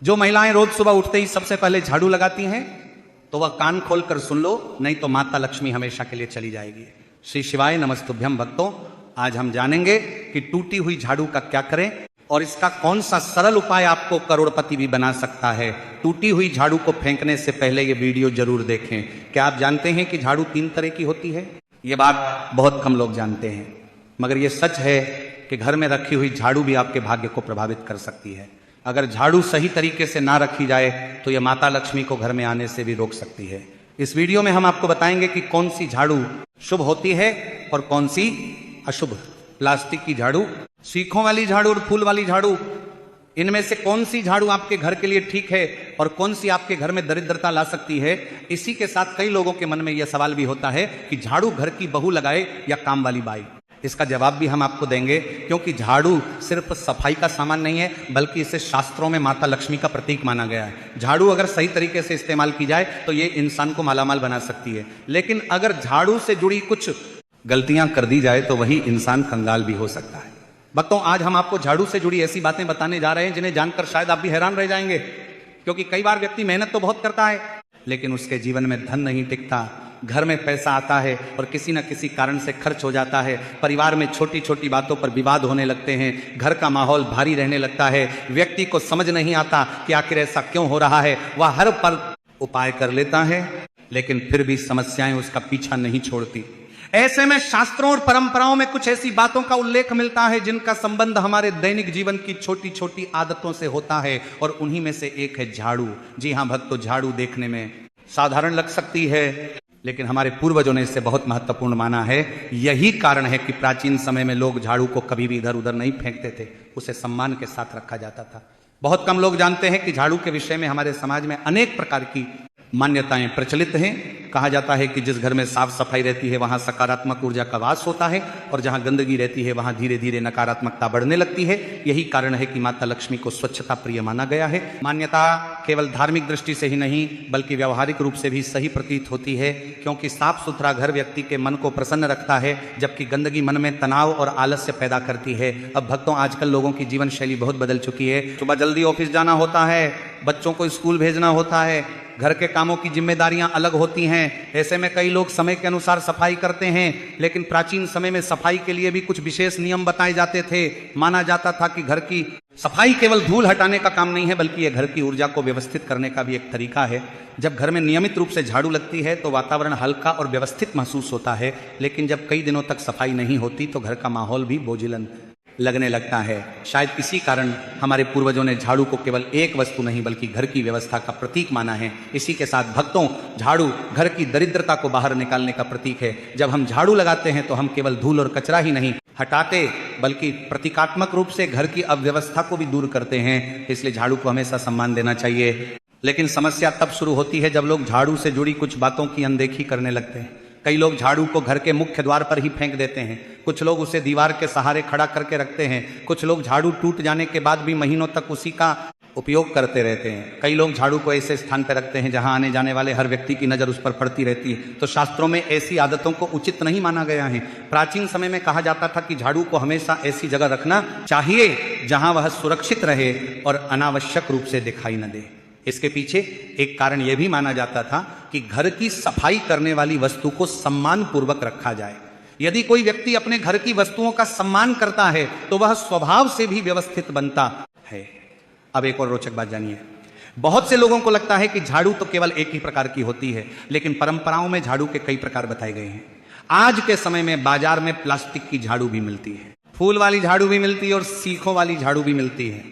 जो महिलाएं रोज सुबह उठते ही सबसे पहले झाड़ू लगाती हैं तो वह कान खोलकर सुन लो, नहीं तो माता लक्ष्मी हमेशा के लिए चली जाएगी। श्री शिवाय नमस्तुभ्यम। भक्तों, आज हम जानेंगे कि टूटी हुई झाड़ू का क्या करें और इसका कौन सा सरल उपाय आपको करोड़पति भी बना सकता है। टूटी हुई झाड़ू को फेंकने से पहले ये वीडियो जरूर देखें। क्या आप जानते हैं कि झाड़ू 3 तरह की होती है? ये बात बहुत कम लोग जानते हैं, मगर ये सच है कि घर में रखी हुई झाड़ू भी आपके भाग्य को प्रभावित कर सकती है। अगर झाड़ू सही तरीके से ना रखी जाए तो यह माता लक्ष्मी को घर में आने से भी रोक सकती है। इस वीडियो में हम आपको बताएंगे कि कौन सी झाड़ू शुभ होती है और कौन सी अशुभ। प्लास्टिक की झाड़ू, सीखों वाली झाड़ू और फूल वाली झाड़ू, इनमें से कौन सी झाड़ू आपके घर के लिए ठीक है और कौन सी आपके घर में दरिद्रता ला सकती है। इसी के साथ कई लोगों के मन में यह सवाल भी होता है कि झाड़ू घर की बहू लगाए या काम वाली बाई। इसका जवाब भी हम आपको देंगे, क्योंकि झाड़ू सिर्फ सफाई का सामान नहीं है, बल्कि इसे शास्त्रों में माता लक्ष्मी का प्रतीक माना गया है। झाड़ू अगर सही तरीके से इस्तेमाल की जाए तो ये इंसान को मालामाल बना सकती है, लेकिन अगर झाड़ू से जुड़ी कुछ गलतियां कर दी जाए तो वही इंसान कंगाल भी हो सकता है। भक्तों, आज हम आपको झाड़ू से जुड़ी ऐसी बातें बताने जा रहे हैं जिन्हें जानकर शायद आप भी हैरान रह जाएंगे, क्योंकि कई बार व्यक्ति मेहनत तो बहुत करता है लेकिन उसके जीवन में धन नहीं टिकता। घर में पैसा आता है और किसी न किसी कारण से खर्च हो जाता है। परिवार में छोटी छोटी बातों पर विवाद होने लगते हैं। घर का माहौल भारी रहने लगता है। व्यक्ति को समझ नहीं आता कि आखिर ऐसा क्यों हो रहा है। वह हर पल उपाय कर लेता है लेकिन फिर भी समस्याएं उसका पीछा नहीं छोड़ती। ऐसे में शास्त्रों और परंपराओं में कुछ ऐसी बातों का उल्लेख मिलता है जिनका संबंध हमारे दैनिक जीवन की छोटी छोटी आदतों से होता है, और उन्हीं में से एक है झाड़ू। जी हां भक्तों, झाड़ू देखने में साधारण लग सकती है लेकिन हमारे पूर्वजों ने इसे बहुत महत्वपूर्ण माना है। यही कारण है कि प्राचीन समय में लोग झाड़ू को कभी भी इधर उधर नहीं फेंकते थे, उसे सम्मान के साथ रखा जाता था। बहुत कम लोग जानते हैं कि झाड़ू के विषय में हमारे समाज में अनेक प्रकार की मान्यताएं प्रचलित हैं। कहा जाता है कि जिस घर में साफ सफाई रहती है वहां सकारात्मक ऊर्जा का वास होता है, और जहां गंदगी रहती है वहां धीरे धीरे नकारात्मकता बढ़ने लगती है। यही कारण है कि माता लक्ष्मी को स्वच्छता प्रिय माना गया है। मान्यता केवल धार्मिक दृष्टि से ही नहीं बल्कि व्यावहारिक रूप से भी सही प्रतीत होती है, क्योंकि साफ सुथरा घर व्यक्ति के मन को प्रसन्न रखता है, जबकि गंदगी मन में तनाव और आलस्य पैदा करती है। अब भक्तों, आजकल लोगों की जीवन शैली बहुत बदल चुकी है। सुबह जल्दी ऑफिस जाना होता है, बच्चों को स्कूल भेजना होता है, घर के कामों की जिम्मेदारियां अलग होती हैं। ऐसे में कई लोग समय के अनुसार सफाई करते हैं, लेकिन प्राचीन समय में सफाई के लिए भी कुछ विशेष नियम बताए जाते थे। माना जाता था कि घर की सफाई केवल धूल हटाने का काम नहीं है, बल्कि यह घर की ऊर्जा को व्यवस्थित करने का भी एक तरीका है। जब घर में नियमित रूप से झाड़ू लगती है तो वातावरण हल्का और व्यवस्थित महसूस होता है, लेकिन जब कई दिनों तक सफाई नहीं होती तो घर का माहौल भी बोझिलन लगने लगता है। शायद इसी कारण हमारे पूर्वजों ने झाड़ू को केवल एक वस्तु नहीं बल्कि घर की व्यवस्था का प्रतीक माना है। इसी के साथ भक्तों, झाड़ू घर की दरिद्रता को बाहर निकालने का प्रतीक है। जब हम झाड़ू लगाते हैं तो हम केवल धूल और कचरा ही नहीं हटाते बल्कि प्रतीकात्मक रूप से घर की अव्यवस्था को भी दूर करते हैं। इसलिए झाड़ू को हमेशा सम्मान देना चाहिए। लेकिन समस्या तब शुरू होती है जब लोग झाड़ू से जुड़ी कुछ बातों की अनदेखी करने लगते हैं। कई लोग झाड़ू को घर के मुख्य द्वार पर ही फेंक देते हैं, कुछ लोग उसे दीवार के सहारे खड़ा करके रखते हैं, कुछ लोग झाड़ू टूट जाने के बाद भी महीनों तक उसी का उपयोग करते रहते हैं। कई लोग झाड़ू को ऐसे स्थान पर रखते हैं जहां आने जाने वाले हर व्यक्ति की नजर उस पर पड़ती रहती है। तो शास्त्रों में ऐसी आदतों को उचित नहीं माना गया है। प्राचीन समय में कहा जाता था कि झाड़ू को हमेशा ऐसी जगह रखना चाहिए जहां वह सुरक्षित रहे और अनावश्यक रूप से दिखाई न दे। इसके पीछे एक कारण यह भी माना जाता था कि घर की सफाई करने वाली वस्तु को सम्मान पूर्वक रखा जाए। यदि कोई व्यक्ति अपने घर की वस्तुओं का सम्मान करता है तो वह स्वभाव से भी व्यवस्थित बनता है। अब एक और रोचक बात जानिए। बहुत से लोगों को लगता है कि झाड़ू तो केवल एक ही प्रकार की होती है, लेकिन परंपराओं में झाड़ू के कई प्रकार बताए गए हैं। आज के समय में बाजार में प्लास्टिक की झाड़ू भी मिलती है, फूल वाली झाड़ू भी मिलती है और सीखों वाली झाड़ू भी मिलती है।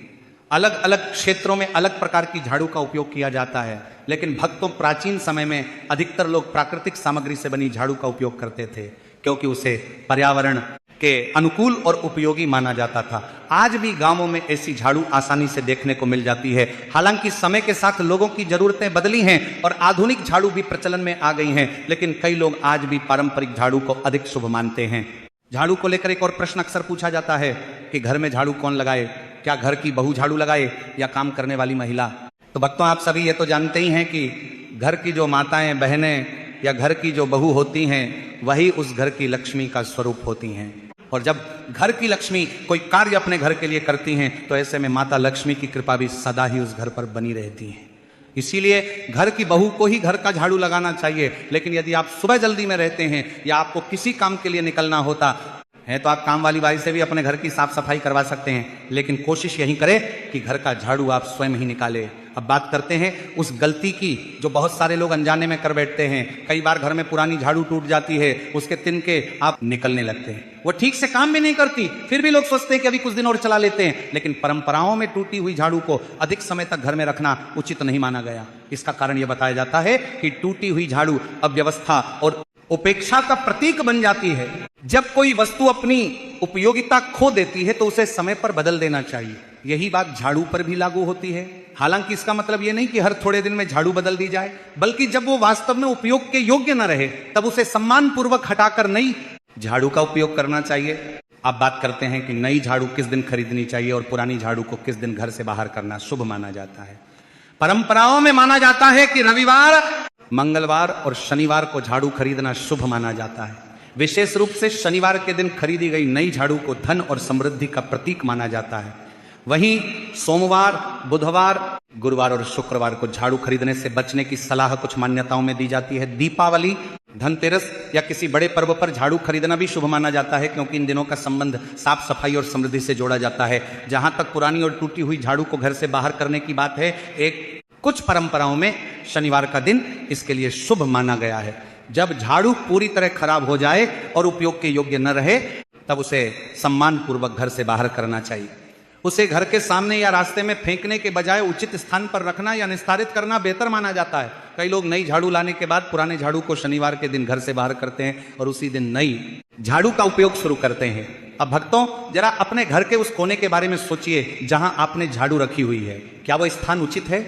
अलग अलग क्षेत्रों में अलग प्रकार की झाड़ू का उपयोग किया जाता है, लेकिन भक्तों, प्राचीन समय में अधिकतर लोग प्राकृतिक सामग्री से बनी झाड़ू का उपयोग करते थे, क्योंकि उसे पर्यावरण के अनुकूल और उपयोगी माना जाता था। आज भी गांवों में ऐसी झाड़ू आसानी से देखने को मिल जाती है। हालांकि समय के साथ लोगों की जरूरतें बदली हैं और आधुनिक झाड़ू भी प्रचलन में आ गई हैं, लेकिन कई लोग आज भी पारंपरिक झाड़ू को अधिक शुभ मानते हैं। झाड़ू को लेकर एक और प्रश्न अक्सर पूछा जाता है कि घर में झाड़ू कौन लगाए, क्या घर की बहू झाड़ू लगाए या काम करने वाली महिला। तो भक्तों, आप सभी ये तो जानते ही हैं कि घर की जो माताएं, बहनें या घर की जो बहू होती हैं वही उस घर की लक्ष्मी का स्वरूप होती हैं। और जब घर की लक्ष्मी कोई कार्य अपने घर के लिए करती हैं तो ऐसे में माता लक्ष्मी की कृपा भी सदा ही उस घर पर बनी रहती है। इसीलिए घर की बहू को ही घर का झाड़ू लगाना चाहिए। लेकिन यदि आप सुबह जल्दी में रहते हैं या आपको किसी काम के लिए निकलना होता है तो आप काम वाली बाई से भी अपने घर की साफ सफाई करवा सकते हैं, लेकिन कोशिश यही करें कि घर का झाड़ू आप स्वयं ही निकालें। अब बात करते हैं उस गलती की जो बहुत सारे लोग अनजाने में कर बैठते हैं। कई बार घर में पुरानी झाड़ू टूट जाती है, उसके तिनके आप निकलने लगते हैं, वो ठीक से काम भी नहीं करती, फिर भी लोग सोचते हैं कि अभी कुछ दिन और चला लेते हैं। लेकिन परंपराओं में टूटी हुई झाड़ू को अधिक समय तक घर में रखना उचित नहीं माना गया। इसका कारण यह बताया जाता है कि टूटी हुई झाड़ू अव्यवस्था और उपेक्षा का प्रतीक बन जाती है। जब कोई वस्तु अपनी उपयोगिता खो देती है तो उसे समय पर बदल देना चाहिए। यही बात झाड़ू पर भी लागू होती है। हालांकि इसका मतलब यह नहीं कि हर थोड़े दिन में झाड़ू बदल दी जाए, बल्कि जब वो वास्तव में उपयोग के योग्य न रहे तब उसे सम्मान पूर्वक हटाकर नई झाड़ू का उपयोग करना चाहिए। अब बात करते हैं कि नई झाड़ू किस दिन खरीदनी चाहिए और पुरानी झाड़ू को किस दिन घर से बाहर करना शुभ माना जाता है। परंपराओं में माना जाता है कि रविवार, मंगलवार और शनिवार को झाड़ू खरीदना शुभ माना जाता है। विशेष रूप से शनिवार के दिन खरीदी गई नई झाड़ू को धन और समृद्धि का प्रतीक माना जाता है। वहीं सोमवार, बुधवार, गुरुवार और शुक्रवार को झाड़ू खरीदने से बचने की सलाह कुछ मान्यताओं में दी जाती है। दीपावली, धनतेरस या किसी बड़े पर्व पर झाड़ू खरीदना भी शुभ माना जाता है, क्योंकि इन दिनों का संबंध साफ सफाई और समृद्धि से जोड़ा जाता है। जहां तक पुरानी और टूटी हुई झाड़ू को घर से बाहर करने की बात है, कुछ परंपराओं में शनिवार का दिन इसके लिए शुभ माना गया है। जब झाड़ू पूरी तरह खराब हो जाए और उपयोग के योग्य न रहे तब उसे सम्मान पूर्वक घर से बाहर करना चाहिए। उसे घर के सामने या रास्ते में फेंकने के बजाय उचित स्थान पर रखना या निस्तारित करना बेहतर माना जाता है। कई लोग नई झाड़ू लाने के बाद पुराने झाड़ू को शनिवार के दिन घर से बाहर करते हैं और उसी दिन नई झाड़ू का उपयोग शुरू करते हैं। अब भक्तों, जरा अपने घर के उस कोने के बारे में सोचिए जहां आपने झाड़ू रखी हुई है। क्या वो स्थान उचित है?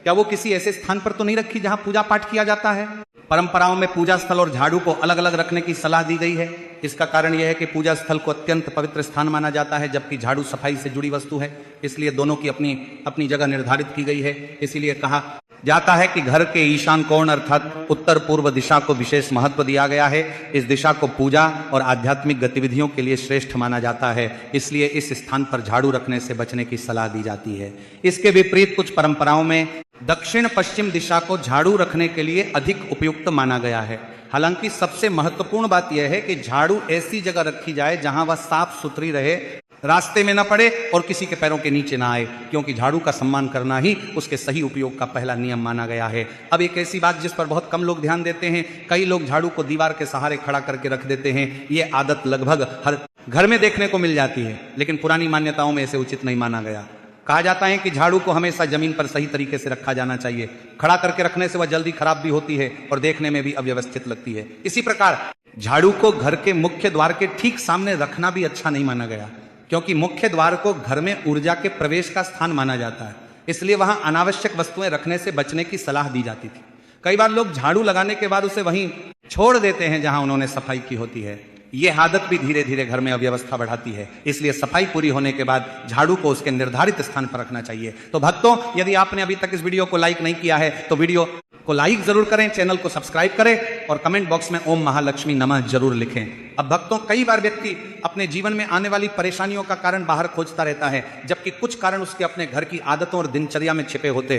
क्या वो किसी ऐसे स्थान पर तो नहीं रखी जहां पूजा पाठ किया जाता है? परंपराओं में पूजा स्थल और झाड़ू को अलग अलग रखने की सलाह दी गई है। इसका कारण यह है कि पूजा स्थल को अत्यंत पवित्र स्थान माना जाता है, जबकि झाड़ू सफाई से जुड़ी वस्तु है। इसलिए दोनों की अपनी अपनी जगह निर्धारित की गई है। इसीलिए कहा जाता है कि घर के ईशान कोण अर्थात उत्तर पूर्व दिशा को विशेष महत्व दिया गया है। इस दिशा को पूजा और आध्यात्मिक गतिविधियों के लिए श्रेष्ठ माना जाता है, इसलिए इस स्थान पर झाड़ू रखने से बचने की सलाह दी जाती है। इसके विपरीत कुछ परंपराओं में दक्षिण पश्चिम दिशा को झाड़ू रखने के लिए अधिक उपयुक्त माना गया है। हालांकि सबसे महत्वपूर्ण बात यह है कि झाड़ू ऐसी जगह रखी जाए जहां वह साफ सुथरी रहे, रास्ते में न पड़े और किसी के पैरों के नीचे ना आए, क्योंकि झाड़ू का सम्मान करना ही उसके सही उपयोग का पहला नियम माना गया है। अब एक ऐसी बात जिस पर बहुत कम लोग ध्यान देते हैं, कई लोग झाड़ू को दीवार के सहारे खड़ा करके रख देते हैं। ये आदत लगभग हर घर में देखने को मिल जाती है, लेकिन पुरानी मान्यताओं में इसे उचित नहीं माना गया। कहा जाता है कि झाड़ू को हमेशा जमीन पर सही तरीके से रखा जाना चाहिए। खड़ा करके रखने से वह जल्दी खराब भी होती है और देखने में भी अव्यवस्थित लगती है। इसी प्रकार झाड़ू को घर के मुख्य द्वार के ठीक सामने रखना भी अच्छा नहीं माना गया, क्योंकि मुख्य द्वार को घर में ऊर्जा के प्रवेश का स्थान माना जाता है। इसलिए वहां अनावश्यक वस्तुएं रखने से बचने की सलाह दी जाती थी। कई बार लोग झाड़ू लगाने के बाद उसे वहीं छोड़ देते हैं जहां उन्होंने सफाई की होती है। यह आदत भी धीरे धीरे घर में अव्यवस्था बढ़ाती है। इसलिए सफाई पूरी होने के बाद झाड़ू को उसके निर्धारित स्थान पर रखना चाहिए। तो भक्तों, यदि आपने अभी तक इस वीडियो को लाइक नहीं किया है तो वीडियो को लाइक जरूर करें, चैनल को सब्सक्राइब करें और कमेंट बॉक्स में ओम महालक्ष्मी नमः जरूर लिखें। अब भक्तों, कई बार व्यक्ति अपने जीवन में आने वाली परेशानियों का कारण बाहर खोजता रहता है, जबकि कुछ कारण उसके अपने घर की आदतों और दिनचर्या में छिपे होते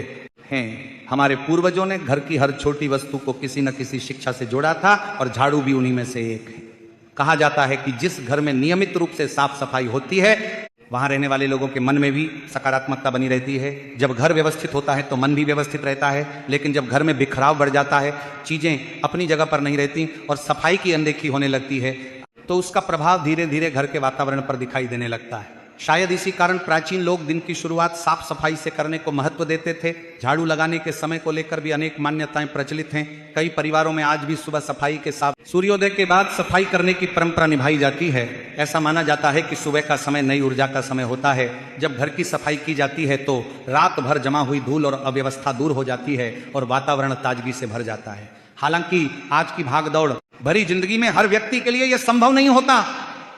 हैं। हमारे पूर्वजों ने घर की हर छोटी वस्तु को किसी न किसी शिक्षा से जोड़ा था और झाड़ू भी उन्हीं में से एक है। कहा जाता है कि जिस घर में नियमित रूप से साफ सफाई होती है वहां रहने वाले लोगों के मन में भी सकारात्मकता बनी रहती है। जब घर व्यवस्थित होता है तो मन भी व्यवस्थित रहता है, लेकिन जब घर में बिखराव बढ़ जाता है, चीजें अपनी जगह पर नहीं रहती और सफाई की अनदेखी होने लगती है, तो उसका प्रभाव धीरे धीरे घर के वातावरण पर दिखाई देने लगता है। शायद इसी कारण प्राचीन लोग दिन की शुरुआत साफ सफाई से करने को महत्व देते थे। झाड़ू लगाने के समय को लेकर भी अनेक मान्यताएं प्रचलित हैं। कई परिवारों में आज भी सुबह सफाई के साथ सूर्योदय के बाद सफाई करने की परंपरा निभाई जाती है। ऐसा माना जाता है कि सुबह का समय नई ऊर्जा का समय होता है। जब घर की सफाई की जाती है तो रात भर जमा हुई धूल और अव्यवस्था दूर हो जाती है और वातावरण ताजगी से भर जाता है। हालांकि आज की भागदौड़ भरी जिंदगी में हर व्यक्ति के लिए यह संभव नहीं होता,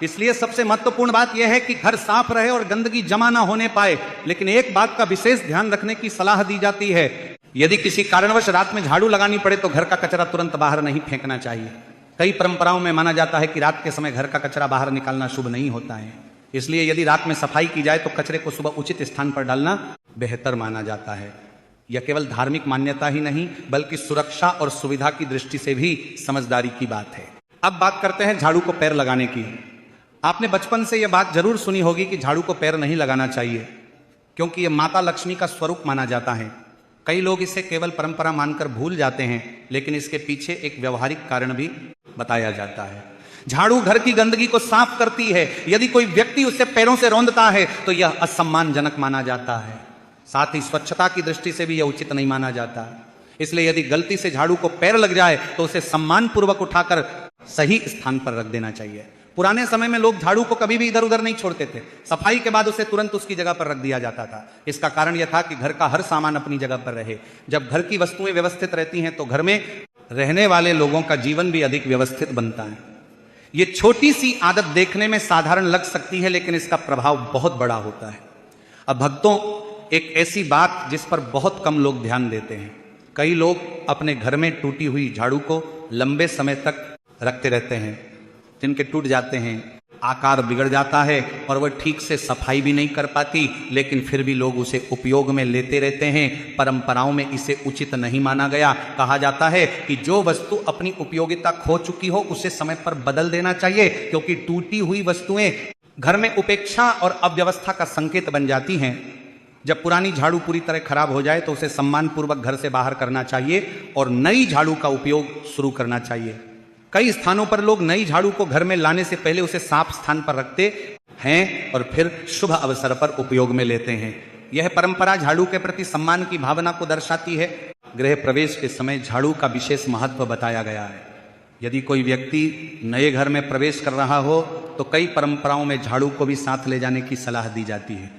इसलिए सबसे महत्वपूर्ण बात यह है कि घर साफ रहे और गंदगी जमा ना होने पाए। लेकिन एक बात का विशेष ध्यान रखने की सलाह दी जाती है, यदि किसी कारणवश रात में झाड़ू लगानी पड़े तो घर का कचरा तुरंत बाहर नहीं फेंकना चाहिए। कई परंपराओं में माना जाता है कि रात के समय घर का कचरा बाहर निकालना शुभ नहीं होता है, इसलिए यदि रात में सफाई की जाए तो कचरे को सुबह उचित स्थान पर डालना बेहतर माना जाता है। यह केवल धार्मिक मान्यता ही नहीं बल्कि सुरक्षा और सुविधा की दृष्टि से भी समझदारी की बात है। अब बात करते हैं झाड़ू को पैर लगाने की। आपने बचपन से यह बात जरूर सुनी होगी कि झाड़ू को पैर नहीं लगाना चाहिए, क्योंकि यह माता लक्ष्मी का स्वरूप माना जाता है। कई लोग इसे केवल परंपरा मानकर भूल जाते हैं, लेकिन इसके पीछे एक व्यवहारिक कारण भी बताया जाता है। झाड़ू घर की गंदगी को साफ करती है। यदि कोई व्यक्ति उसे पैरों से रौंदता है तो यह असम्मानजनक माना जाता है। साथ ही स्वच्छता की दृष्टि से भी यह उचित नहीं माना जाता। इसलिए यदि गलती से झाड़ू को पैर लग जाए तो उसे सम्मान पूर्वक उठाकर सही स्थान पर रख देना चाहिए। पुराने समय में लोग झाड़ू को कभी भी इधर उधर नहीं छोड़ते थे। सफाई के बाद उसे तुरंत उसकी जगह पर रख दिया जाता था। इसका कारण यह था कि घर का हर सामान अपनी जगह पर रहे। जब घर की वस्तुएं व्यवस्थित रहती हैं तो घर में रहने वाले लोगों का जीवन भी अधिक व्यवस्थित बनता है। ये छोटी सी आदत देखने में साधारण लग सकती है, लेकिन इसका प्रभाव बहुत बड़ा होता है। अब भक्तों, एक ऐसी बात जिस पर बहुत कम लोग ध्यान देते हैं, कई लोग अपने घर में टूटी हुई झाड़ू को लंबे समय तक रखते रहते हैं, जिनके टूट जाते हैं, आकार बिगड़ जाता है और वह ठीक से सफाई भी नहीं कर पाती, लेकिन फिर भी लोग उसे उपयोग में लेते रहते हैं। परंपराओं में इसे उचित नहीं माना गया। कहा जाता है कि जो वस्तु अपनी उपयोगिता खो चुकी हो उसे समय पर बदल देना चाहिए, क्योंकि टूटी हुई वस्तुएं घर में उपेक्षा और अव्यवस्था का संकेत बन जाती हैं। जब पुरानी झाड़ू पूरी तरह खराब हो जाए तो उसे सम्मानपूर्वक घर से बाहर करना चाहिए और नई झाड़ू का उपयोग शुरू करना चाहिए। कई स्थानों पर लोग नई झाड़ू को घर में लाने से पहले उसे साफ स्थान पर रखते हैं और फिर शुभ अवसर पर उपयोग में लेते हैं। यह परंपरा झाड़ू के प्रति सम्मान की भावना को दर्शाती है। गृह प्रवेश के समय झाड़ू का विशेष महत्व बताया गया है। यदि कोई व्यक्ति नए घर में प्रवेश कर रहा हो तो कई परंपराओं में झाड़ू को भी साथ ले जाने की सलाह दी जाती है।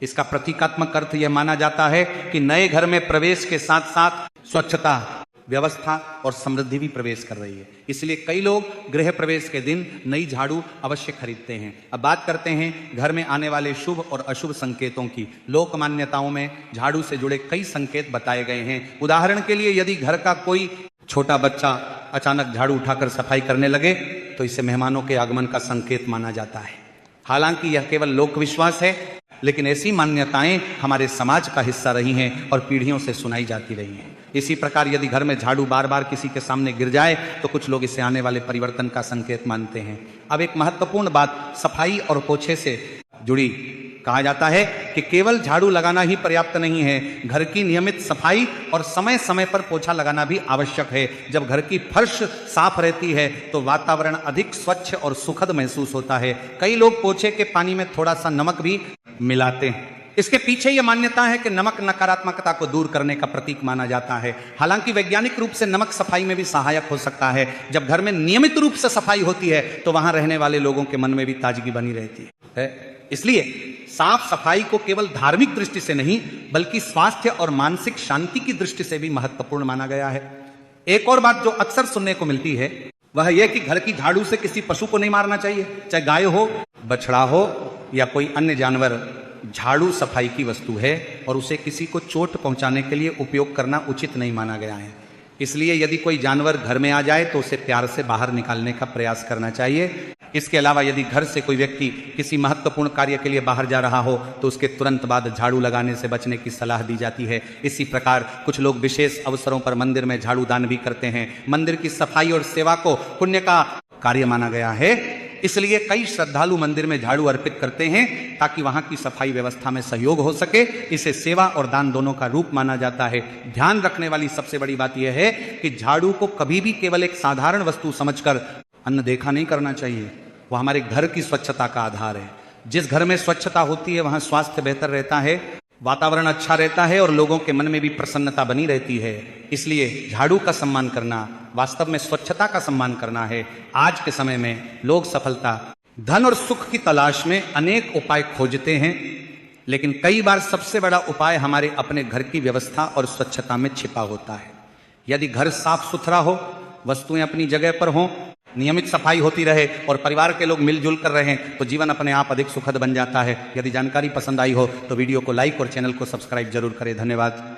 इसका प्रतीकात्मक अर्थ यह माना जाता है कि नए घर में प्रवेश के साथ साथ स्वच्छता, व्यवस्था और समृद्धि भी प्रवेश कर रही है। इसलिए कई लोग गृह प्रवेश के दिन नई झाड़ू अवश्य खरीदते हैं। अब बात करते हैं घर में आने वाले शुभ और अशुभ संकेतों की। लोक मान्यताओं में झाड़ू से जुड़े कई संकेत बताए गए हैं। उदाहरण के लिए, यदि घर का कोई छोटा बच्चा अचानक झाड़ू उठाकर सफाई करने लगे तो इसे मेहमानों के आगमन का संकेत माना जाता है। हालांकि यह केवल लोक विश्वास है, लेकिन ऐसी मान्यताएं हमारे समाज का हिस्सा रही हैं और पीढ़ियों से सुनाई जाती रही हैं। इसी प्रकार यदि घर में झाड़ू बार बार किसी के सामने गिर जाए तो कुछ लोग इसे आने वाले परिवर्तन का संकेत मानते हैं। अब एक महत्वपूर्ण बात सफाई और पोछे से जुड़ी। कहा जाता है कि केवल झाड़ू लगाना ही पर्याप्त नहीं है, घर की नियमित सफाई और समय समय पर पोछा लगाना भी आवश्यक है। जब घर की फर्श साफ रहती है तो वातावरण अधिक स्वच्छ और सुखद महसूस होता है। कई लोग पोछे के पानी में थोड़ा सा नमक भी मिलाते हैं। इसके पीछे यह मान्यता है कि नमक नकारात्मकता को दूर करने का प्रतीक माना जाता है। हालांकि वैज्ञानिक रूप से नमक सफाई में भी सहायक हो सकता है। जब घर में नियमित रूप से सफाई होती है तो वहां रहने वाले लोगों के मन में भी ताजगी बनी रहती है। इसलिए साफ सफाई को केवल धार्मिक दृष्टि से नहीं बल्कि स्वास्थ्य और मानसिक शांति की दृष्टि से भी महत्वपूर्ण माना गया है। एक और बात जो अक्सर सुनने को मिलती है वह यह कि घर की झाड़ू से किसी पशु को नहीं मारना चाहिए, चाहे गाय हो, बछड़ा हो या कोई अन्य जानवर। झाड़ू सफाई की वस्तु है और उसे किसी को चोट पहुंचाने के लिए उपयोग करना उचित नहीं माना गया है। इसलिए यदि कोई जानवर घर में आ जाए तो उसे प्यार से बाहर निकालने का प्रयास करना चाहिए। इसके अलावा यदि घर से कोई व्यक्ति किसी महत्वपूर्ण कार्य के लिए बाहर जा रहा हो तो उसके तुरंत बाद झाड़ू लगाने से बचने की सलाह दी जाती है। इसी प्रकार कुछ लोग विशेष अवसरों पर मंदिर में झाड़ू दान भी करते हैं। मंदिर की सफाई और सेवा को पुण्य का कार्य माना गया है, इसलिए कई श्रद्धालु मंदिर में झाड़ू अर्पित करते हैं ताकि वहां की सफाई व्यवस्था में सहयोग हो सके। इसे सेवा और दान दोनों का रूप माना जाता है। ध्यान रखने वाली सबसे बड़ी बात यह है कि झाड़ू को कभी भी केवल एक साधारण वस्तु समझकर अनदेखा नहीं करना चाहिए। वह हमारे घर की स्वच्छता का आधार है। जिस घर में स्वच्छता होती है वहां स्वास्थ्य बेहतर रहता है, वातावरण अच्छा रहता है और लोगों के मन में भी प्रसन्नता बनी रहती है। इसलिए झाड़ू का सम्मान करना वास्तव में स्वच्छता का सम्मान करना है। आज के समय में लोग सफलता, धन और सुख की तलाश में अनेक उपाय खोजते हैं, लेकिन कई बार सबसे बड़ा उपाय हमारे अपने घर की व्यवस्था और स्वच्छता में छिपा होता है। यदि घर साफ सुथरा हो, वस्तुएं अपनी जगह पर हों, नियमित सफाई होती रहे और परिवार के लोग मिलजुल कर रहें तो जीवन अपने आप अधिक सुखद बन जाता है। यदि जानकारी पसंद आई हो तो वीडियो को लाइक और चैनल को सब्सक्राइब जरूर करें। धन्यवाद।